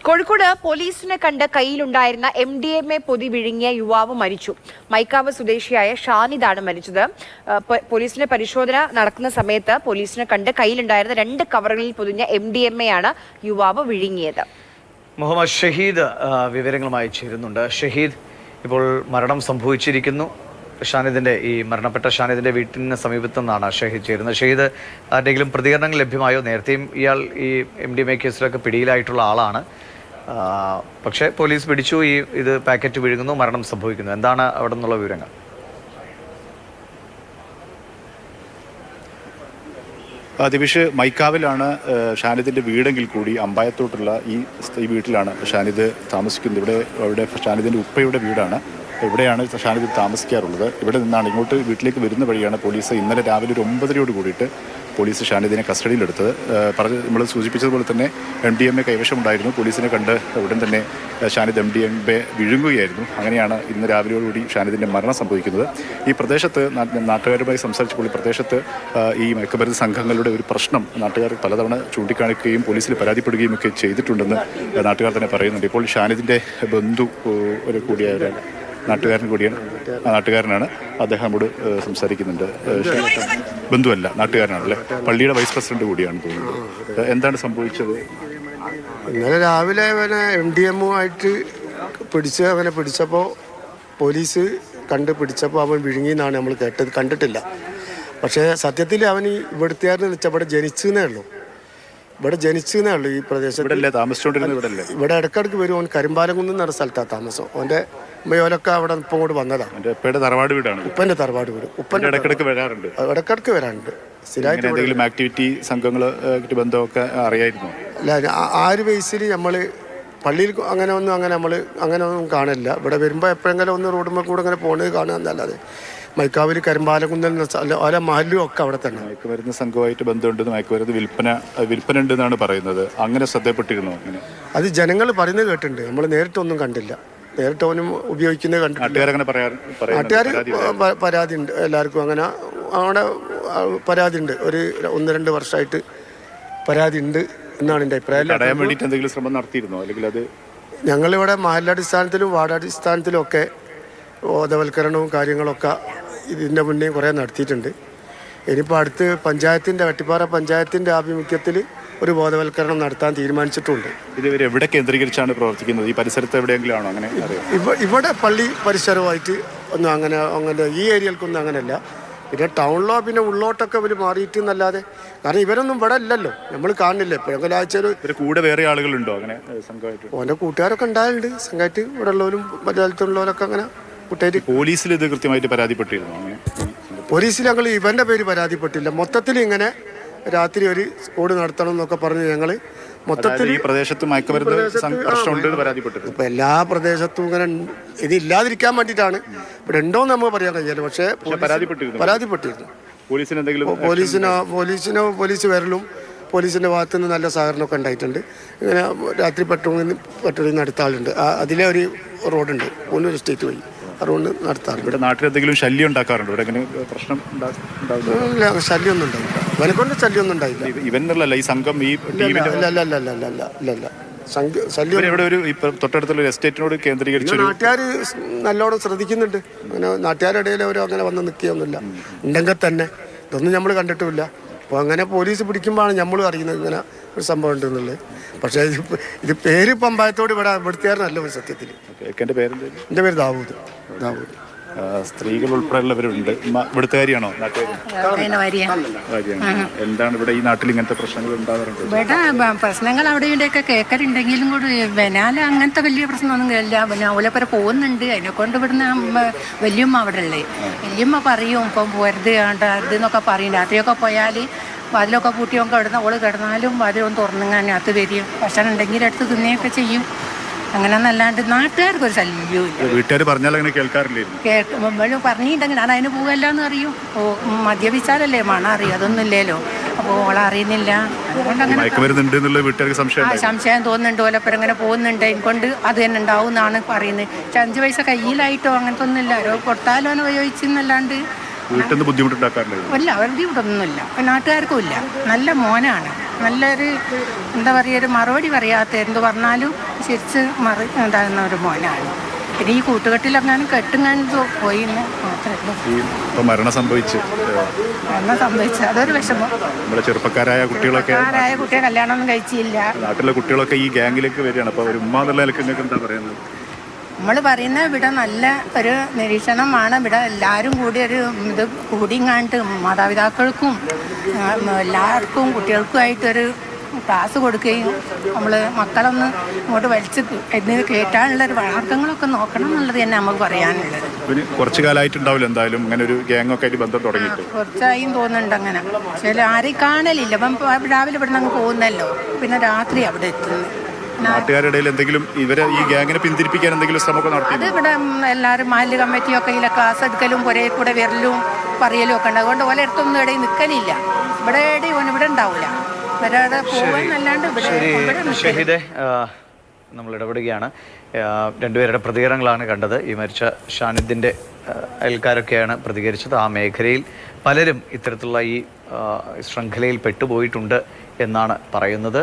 കോഴിക്കോട് പോലീസിനെ കണ്ട് കയ്യിലുണ്ടായിരുന്ന MDMA പൊതി വിഴുങ്ങിയ യുവാവ് മരിച്ചു. മൈക്കാവ് സ്വദേശിയായ ഷാനിദാണ് മരിച്ചത്. പോലീസിന്റെ പരിശോധന നടക്കുന്ന സമയത്ത് പോലീസിനെ കണ്ട് കയ്യിലുണ്ടായിരുന്ന 2 കവറുകളിൽ പൊതിഞ്ഞ MDMA ആണ് യുവാവ് വിഴുങ്ങിയത്. മുഹമ്മദ് ഷഹീദ് വിവരങ്ങളുമായി ചേരുന്നുണ്ട്. ഷഹീദ്, ഇപ്പോൾ മരണം സംഭവിച്ചിരിക്കുന്നു. ഷാനിദിന്റെ മരണപ്പെട്ട ഷാനിദിന്റെ വീട്ടിന് സമീപത്തു നിന്നാണ് ഷഹീദ് ചേരുന്നത്. ഷഹീദ്, ആരുടെയെങ്കിലും പ്രതികരണങ്ങൾ ലഭ്യമായോ? നേരത്തെയും ഇയാൾ ഈ MDMA കേസിലൊക്കെ പിടിയിലായിട്ടുള്ള ആളാണ്. പക്ഷേ പോലീസ് പിടിച്ചു, ഇത് പാക്കറ്റ് വിഴുങ്ങുന്നു, മരണം സംഭവിക്കുന്നു. എന്താണ് അവിടെ നിന്നുള്ള വിവരങ്ങൾ? ദിവിഷ്, മൈക്കാവിലാണ് ഷാനിദിൻ്റെ വീടെങ്കിൽ കൂടി അമ്പായത്തോട്ടുള്ള ഈ വീട്ടിലാണ് ഷാനിദ് താമസിക്കുന്നത്. ഇവിടെ ഷാനിദിൻ്റെ ഉപ്പയുടെ വീടാണ്. ഇവിടെയാണ് ഷാനിദ് താമസിക്കാറുള്ളത്. ഇവിടെ നിന്നാണ് ഇങ്ങോട്ട് വീട്ടിലേക്ക് വരുന്ന വഴിയാണ് പോലീസ് ഇന്നലെ രാവിലെ ഒരു 9:30 കൂടിയിട്ട് പോലീസ് ഷാനിദിനെ കസ്റ്റഡിയിലെടുത്തത്. നമ്മൾ സൂചിപ്പിച്ചതുപോലെ തന്നെ MDMA കൈവശമുണ്ടായിരുന്നു. പോലീസിനെ കണ്ട് ഉടൻ തന്നെ ഷാനിദ് MDMA വിഴുങ്ങുകയായിരുന്നു. അങ്ങനെയാണ് ഇന്ന് രാവിലെയോടുകൂടി ഷാനിദിൻ്റെ മരണം സംഭവിക്കുന്നത്. ഈ പ്രദേശത്ത് നാട്ടുകാരുമായി സംസാരിച്ചപ്പോൾ ഈ പ്രദേശത്ത് ഈ മയക്കുമരുന്ന് സംഘങ്ങളുടെ ഒരു പ്രശ്നം നാട്ടുകാർ പലതവണ ചൂണ്ടിക്കാണിക്കുകയും പോലീസിൽ പരാതിപ്പെടുകയും ഒക്കെ ചെയ്തിട്ടുണ്ടെന്ന് നാട്ടുകാർ തന്നെ പറയുന്നുണ്ട്. ഇപ്പോൾ ഷാനിദിൻ്റെ ബന്ധു കൂടിയായ നാട്ടുകാരനാണ്. അദ്ദേഹത്തോട് സംസാരിക്കുന്നുണ്ട്. ബന്ധുവല്ല, നാട്ടുകാരനാണല്ലേ. പള്ളിയുടെ വൈസ് പ്രസിഡന്റ് കൂടിയാണ് തോന്നുന്നത്. എന്താണ് സംഭവിച്ചത്? ഇന്നലെ രാവിലെ അവനെ MDMA ആയിട്ട് പിടിച്ചപ്പോൾ പോലീസ് പിടിച്ചപ്പോൾ അവൻ വിഴുങ്ങിയെന്നാണ് നമ്മൾ കേട്ടത്. കണ്ടിട്ടില്ല. പക്ഷേ സത്യത്തിൽ അവൻ ഇവിടുത്തുകാരനെന്ന് വെച്ചാൽ ഇവിടെ ജനിച്ചെന്നേ ഉള്ളൂ. ഈ പ്രദേശത്ത് ഇവിടെ ഇടയ്ക്കിടയ്ക്ക് വരും. അവൻ കരിമ്പാലംകുന്ന് എന്ന സ്ഥലത്താണ് താമസം. അവൻ്റെ അമ്മയോലൊക്കെ അവിടെ ഇപ്പം ഇങ്ങോട്ട് വന്നതാണ്. തറവാട് വീടാണ്. ഉപ്പൻ്റെ തറവാട് വീട്. ഇടയ്ക്കിടയ്ക്ക് വരാറുണ്ട്. സ്ഥിരമായിട്ട് ആക്ടിവിറ്റി സംഘങ്ങൾ ബന്ധമൊക്കെ അറിയായിരുന്നു. അല്ല, ആ ഒരു ബേസിൽ നമ്മൾ പള്ളിയിൽ അങ്ങനെ ഒന്നും കാണില്ല. ഇവിടെ വരുമ്പോൾ എപ്പോഴെങ്കിലും ഒന്ന് റോഡുമ്പോൾ കൂടെ അങ്ങനെ പോകുന്നത് കാണുകയെന്നല്ലാതെ മൈക്കാവിൽ കരിമ്പാലകുന്നൽ ഓരോ മഹല്ലും ഒക്കെ അവിടെ തന്നെ. മയക്കുമരുന്ന് സംഘമായിട്ട് ബന്ധമുണ്ടെന്ന്, മയക്കുമരുന്ന് വിൽപ്പന ഉണ്ടെന്നാണ് പറയുന്നത്. അങ്ങനെ ശ്രദ്ധപ്പെട്ടിരുന്നു? അത് ജനങ്ങൾ പറയുന്നത് കേട്ടിട്ടുണ്ട്. നമ്മൾ നേരിട്ടൊന്നും കണ്ടില്ല. നേരിട്ടവനും ഉപയോഗിക്കുന്നത് കണ്ടിട്ടുണ്ട്. നാട്ടുകാർ പരാതി ഉണ്ട്. എല്ലാവർക്കും അങ്ങനെ അവിടെ പരാതി ഉണ്ട്. ഒരു 1-2 വർഷമായിട്ട് പരാതി ഉണ്ട് എന്നാണ് എൻ്റെ അഭിപ്രായം. എന്തെങ്കിലും ശ്രമം നടത്തിയിരുന്നോ? അല്ലെങ്കിൽ അത് ഞങ്ങളിവിടെ മഹല്ലാടിസ്ഥാനത്തിലും വാർഡടിസ്ഥാനത്തിലും ഒക്കെ ബോധവൽക്കരണവും കാര്യങ്ങളൊക്കെ ഇതിൻ്റെ മുന്നേ കുറേ നടത്തിയിട്ടുണ്ട്. ഇനിയിപ്പോൾ അടുത്ത് വട്ടിപ്പാറ പഞ്ചായത്തിൻ്റെ ആഭിമുഖ്യത്തിൽ ഒരു ബോധവൽക്കരണം നടത്താൻ തീരുമാനിച്ചിട്ടുണ്ട്. ഇതുവരെ എവിടെ കേന്ദ്രീകരിച്ചാണ് പ്രവർത്തിക്കുന്നത്? ഈ പരിസരത്ത് എവിടെയെങ്കിലും ആണോ? അങ്ങനെ ഇവിടെ പള്ളി പരിസരമായിട്ട് ഒന്നും അങ്ങനെ ഈ ഏരിയകൾക്കൊന്നും അങ്ങനെയല്ല. പിന്നെ ടൗണിലോ പിന്നെ ഉള്ളോട്ടൊക്കെ ഇവർ മാറിയിട്ട് എന്നല്ലാതെ, കാരണം ഇവരൊന്നും ഇവിടെ അല്ലല്ലോ, നമ്മൾ കാണുന്നില്ല. എപ്പോഴെങ്കിലും ആഴ്ചയിൽ കൂടെ വേറെ ആളുകളുണ്ടോ അങ്ങനെ സംഘമായിട്ട്? ഓൻ്റെ കൂട്ടുകാരൊക്കെ ഉണ്ടായിട്ടുണ്ട്. സംഘമായിട്ട് ഇവിടെ ഉള്ളവരും മലയാളത്തിലുള്ളവരൊക്കെ അങ്ങനെ കൂട്ടായിട്ട്. പോലീസിൽ ഇത് കൃത്യമായിട്ട് പരാതിപ്പെട്ടിരുന്നു? പോലീസിൽ ഞങ്ങൾ ഇവൻ്റെ പേര് പരാതിപ്പെട്ടില്ല. മൊത്തത്തിൽ ഇങ്ങനെ രാത്രി ഒരു സ്കോഡ് നടത്തണം എന്നൊക്കെ പറഞ്ഞ് ഞങ്ങൾ മൊത്തത്തിൽ ഈ പ്രദേശത്ത് ഇപ്പം എല്ലാ പ്രദേശത്തും ഇങ്ങനെ ഇതില്ലാതിരിക്കാൻ വേണ്ടിയിട്ടാണ്. ഇവിടെ ഉണ്ടോയെന്ന് നമുക്ക് പറയാൻ കഴിയില്ല. പക്ഷേ പരാതിപ്പെട്ടിരുന്നു. പോലീസ് വരലും പോലീസിൻ്റെ ഭാഗത്തു നിന്ന് നല്ല സഹകരണമൊക്കെ ഉണ്ടായിട്ടുണ്ട്. ഇങ്ങനെ രാത്രി പെട്രോളിൽ നടത്ത ആളുണ്ട്. അതിലെ ഒരു റോഡുണ്ട്, പൂനൂർ എസ്റ്റേറ്റ് വഴി. അതുകൊണ്ട് നടത്താറുണ്ട്. ഇവിടെ നാട്ടിൽ എന്തെങ്കിലും ശല്യം ഉണ്ടാക്കാറുണ്ട്? ഇവിടെ എങ്ങനെ പ്രശ്നം ഇല്ല, ശല്യമൊന്നും ഉണ്ടായില്ല. ഇവനെക്കൊണ്ട് ശല്യമൊന്നും ഉണ്ടായില്ല. ഇവനല്ല ഈ സംഘം ഈ ശല്യം ഇവിടെ ഒരു തൊട്ടടുത്തുള്ള ഒരു എസ്റ്റേറ്റിനോട് കേന്ദ്രീകരിച്ച് നാട്ടുകാർ നല്ലോണം ശ്രദ്ധിക്കുന്നുണ്ട്. അങ്ങനെ നാട്ടുകാരുടെ ഇടയിൽ അവരോ അങ്ങനെ വന്ന് നിൽക്കുകയൊന്നുമില്ല. ഉണ്ടെങ്കിൽ തന്നെ ഇതൊന്നും നമ്മൾ കണ്ടിട്ടുമില്ല. അപ്പോൾ അങ്ങനെ പോലീസ് പിടിക്കുമ്പോഴാണ് നമ്മൾ അറിയുന്നത് ഇങ്ങനെ ഒരു സംഭവം ഉണ്ടെന്നുള്ളത്. പക്ഷേ ഇത് പേര് പമ്പായത്തോട് ഇവിടുത്തുകാരനല്ല സത്യത്തിൽ. എൻ്റെ പേര് ദാവൂദ്. സ്ത്രീകൾ ഉൾപ്പെടെയുള്ളവരുണ്ട്. ഇവിടുത്തുകാരിയാണോ? എന്താണ് ഇവിടെ ഈ നാട്ടിൽ ഇങ്ങനത്തെ പ്രശ്നങ്ങൾ ഉണ്ടാകാറുണ്ട്? ഇവിടെ പ്രശ്നങ്ങൾ അവിടെ ഇവിടെയൊക്കെ കേൾക്കലുണ്ടെങ്കിലും കൂടി ബനാല അങ്ങനത്തെ വലിയ പ്രശ്നമൊന്നും ഇല്ല. പിന്നെ ഓലപ്പുര പോകുന്നുണ്ട്. അതിനെക്കൊണ്ട് ഇവിടുന്ന് വല്യമ്മ അവിടെ ഉള്ളത്. വല്യമ്മ പറയും ഇപ്പം പോരുത് ഇത് എന്നൊക്കെ പറയും. രാത്രിയൊക്കെ പോയാൽ വാതിലൊക്കെ പൂട്ടിയൊക്കെ കിടന്നാലും വാതിലൊന്ന് തുറന്നെങ്ങാൻ അകത്ത് വരും. ഭക്ഷണം ഉണ്ടെങ്കിൽ അടുത്ത് തിന്നുകയൊക്കെ ചെയ്യും. അങ്ങനെന്നല്ലാണ്ട് നാട്ടുകാർക്കൊരു ശല്യവും ഇല്ല. വീട്ടുകാർ പറഞ്ഞാൽ അങ്ങനെ കേൾക്കാറില്ലേ? പറഞ്ഞിട്ടുണ്ടെങ്കിൽ ഞാൻ അതിന് പോകല്ല എന്ന് അറിയും. മദ്യപിച്ചാലല്ലേ മണം അറിയും. അതൊന്നും ഇല്ലല്ലോ. അപ്പോൾ ഓളറിയുന്നില്ല. അതുകൊണ്ട് അങ്ങനെ സംശയം തോന്നുന്നുണ്ട്. ഓലപ്പുരം അങ്ങനെ പോകുന്നുണ്ട്. എനിക്കൊണ്ട് അത് തന്നെ ഉണ്ടാവും എന്നാണ് പറയുന്നത്. 5 പൈസ കയ്യിലായിട്ടോ അങ്ങനത്തെ ഒന്നുമില്ല. ഓരോ കൊട്ടാലോ ഉപയോഗിച്ചെന്നല്ലാണ്ട് ബുദ്ധിമുട്ടുണ്ടാക്കാറില്ല. അല്ല, അവരുടെ ബുദ്ധിമുട്ടൊന്നുമില്ല. നാട്ടുകാർക്കും ഇല്ല. നല്ല മോനാണ്. നല്ലൊരു എന്താ പറയുക ഒരു മറുപടി പറയാത്ത എന്ത് പറഞ്ഞാലും ശരിച്ച് ഇതാകുന്ന ഒരു മോനാണ്. പിന്നെ ഈ കൂട്ടുകെട്ടിലെങ്ങാനും കെട്ടുങ്ങാനും പോയി എന്ന് മാത്രമേ ഉള്ളൂ. ഇപ്പോൾ മരണം സംഭവിച്ച് അതൊരു വിഷമം. നമ്മുടെ ചെറുപ്പക്കാരായ കുട്ടികളൊക്കെ കുട്ടിയെ കല്യാണമൊന്നും കഴിച്ചില്ല. നാട്ടിലെ കുട്ടികളൊക്കെ ഈ ഗ്യാങ്ങിലേക്ക് വരികയാണ്. അപ്പോൾ ഒരു ഉമ്മ എന്നുള്ള നിലയ്ക്ക് നിങ്ങൾക്ക് എന്താ പറയുന്നത്? നമ്മൾ പറയുന്ന ഇവിടെ നല്ല ഒരു നിരീക്ഷണമാണ്. ഇവിടെ എല്ലാവരും കൂടി ഒരു ഇത് കൂടിങ്ങാണ്ട് മാതാപിതാക്കൾക്കും എല്ലാവർക്കും കുട്ടികൾക്കുമായിട്ടൊരു ക്ലാസ് കൊടുക്കുകയും നമ്മൾ മക്കളൊന്ന് ഇങ്ങോട്ട് വലിച്ച് കയറ്റാനുള്ളൊരു മാർഗങ്ങളൊക്കെ നോക്കണം എന്നുള്ളത് തന്നെ നമുക്ക് പറയാനുള്ളത്. പിന്നെ കുറച്ച് കാലമായിട്ടുണ്ടാവില്ല എന്തായാലും അങ്ങനെ ഒരു ഗ്യാങ്ങൊക്കെ ആയിട്ട് ബന്ധം തുടങ്ങിയിട്ട്. കുറച്ചായും തോന്നുന്നുണ്ട് അങ്ങനെ. പക്ഷേ ആരെയും കാണലില്ല. അപ്പം രാവിലെ ഇവിടെ നിന്ന് അങ്ങ് പോകുന്നല്ലോ, പിന്നെ രാത്രി അവിടെ എത്തുന്നു. നാട്ടുകാരുടെ ഇടയിൽ എന്തെങ്കിലും ഇവരെ ഈ ഗ്യാങ്ങിനെ പിന്തിരിപ്പിക്കാൻ എന്തെങ്കിലും ശ്രമമൊക്കെ നടത്തി? അത് ഇവിടെ എല്ലാവരും മാലിന്യ കമ്മിറ്റിയൊക്കെ ഇതിലെ ക്ലാസ് എടുക്കലും പുരേ കൂടെ വിരലും പറയലും ഒക്കെ ഉണ്ട്. അതുകൊണ്ട് ഓലെ അടുത്തൊന്നും ഇടയിൽ നിൽക്കലില്ല. ഇവിടെ ഇവിടെ ഉണ്ടാവില്ല. ഇവരവിടെ പോകാനല്ലാണ്ട് ഷഹീദെ, നമ്മൾ ഇടപെടുകയാണ്. രണ്ടുപേരുടെ പ്രതികരണങ്ങളാണ് കണ്ടത്. ഈ മരിച്ച ഷാനിദിൻ്റെ അയൽക്കാരൊക്കെയാണ് പ്രതികരിച്ചത്. ആ മേഖലയിൽ പലരും ഇത്തരത്തിലുള്ള ഈ ശൃംഖലയിൽ പെട്ടുപോയിട്ടുണ്ട് എന്നാണ് പറയുന്നത്.